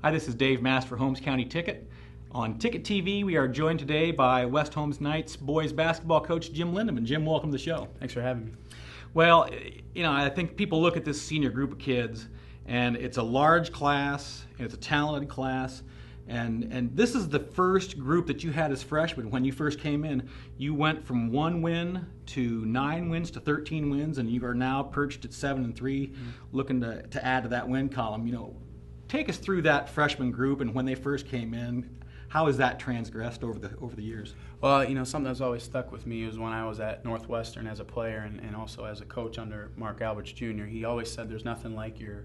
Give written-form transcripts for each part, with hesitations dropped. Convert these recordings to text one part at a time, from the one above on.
Hi, this is Dave Mass for Holmes County Ticket. On Ticket TV, we are joined today by West Holmes Knights boys basketball coach Jim Lindeman. Jim, welcome to the show. Thanks for having me. Well, I think people look at this senior group of kids, and it's a large class, and it's a talented class, and this is the first group that you had as freshmen. When you first came in, you went from 1 win to 9 wins to 13 wins, and you are now perched at 7-3, looking to add to that win column. Take us through that freshman group and when they first came in. How has that transgressed over the years? Well, something that's always stuck with me is when I was at Northwestern as a player and also as a coach under Mark Alberts Jr. He always said there's nothing like your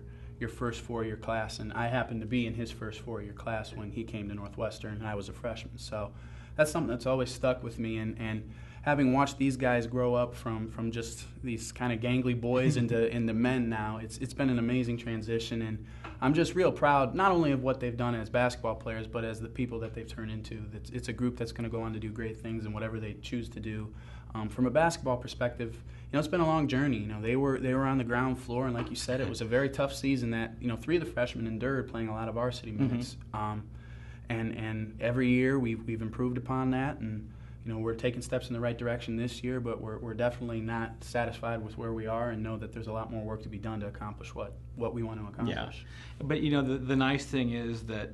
first four-year class, and I happened to be in his first four-year class when he came to Northwestern and I was a freshman. So that's something that's always stuck with me, and having watched these guys grow up from just these kind of gangly boys into men now, it's been an amazing transition, and I'm just real proud not only of what they've done as basketball players, but as the people that they've turned into. It's a group that's going to go on to do great things in whatever they choose to do. From a basketball perspective, it's been a long journey. They were on the ground floor, and like you said, it was a very tough season that 3 of the freshmen endured playing a lot of varsity minutes. And every year we've improved upon that, and we're taking steps in the right direction this year, but we're definitely not satisfied with where we are and know that there's a lot more work to be done to accomplish what we want to accomplish. Yeah. But the nice thing is that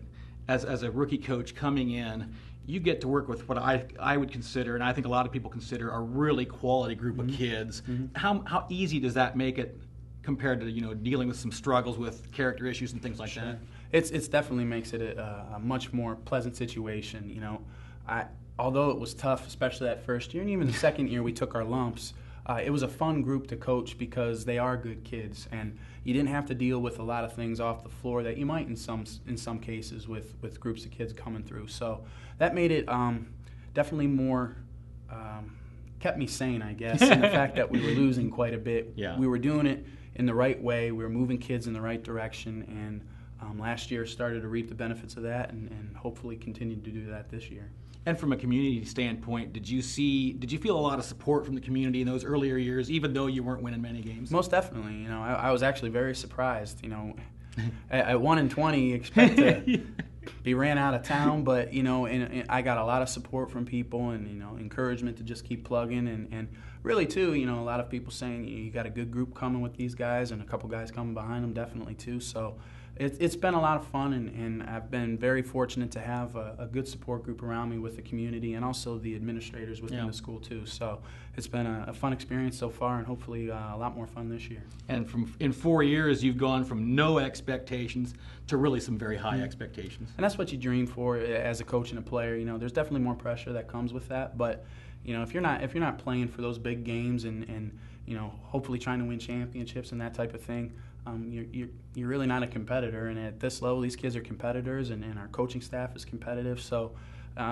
as a rookie coach coming in, you get to work with what I would consider, and I think a lot of people consider, a really quality group of kids. How easy does that make it compared to dealing with some struggles with character issues and things like that? It's definitely makes it a much more pleasant situation. Although it was tough, especially that first year, and even the second year we took our lumps, it was a fun group to coach because they are good kids, and you didn't have to deal with a lot of things off the floor that you might in some cases with groups of kids coming through. So that made it definitely more, kept me sane, I guess, and the fact that we were losing quite a bit. Yeah. We were doing it in the right way. We were moving kids in the right direction, and last year started to reap the benefits of that, and hopefully continue to do that this year. And from a community standpoint, did you feel a lot of support from the community in those earlier years, even though you weren't winning many games? Most definitely. I was actually very surprised. At 1-20, you expect to be ran out of town, but and I got a lot of support from people, and encouragement to just keep plugging, and really too, a lot of people saying you got a good group coming with these guys, and a couple guys coming behind them definitely too. So it's been a lot of fun, and I've been very fortunate to have a good support group around me with the community and also the administrators within the school too. So it's been a fun experience so far, and hopefully a lot more fun this year. And in 4 years, you've gone from no expectations to really some very high expectations. And that's what you dream for as a coach and a player. There's definitely more pressure that comes with that, but if you're not playing for those big games and hopefully trying to win championships and that type of thing, you're really not a competitor. And at this level, these kids are competitors, and our coaching staff is competitive. So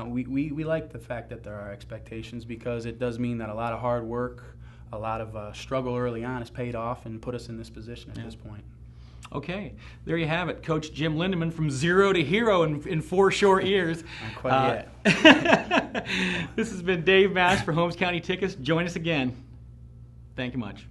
we like the fact that there are expectations, because it does mean that a lot of hard work, a lot of struggle early on has paid off and put us in this position at this point. Okay, there you have it. Coach Jim Lindeman from 0 to hero in 4 short years. Not quite yet. This has been Dave Mass for Holmes County Tickets. Join us again. Thank you much.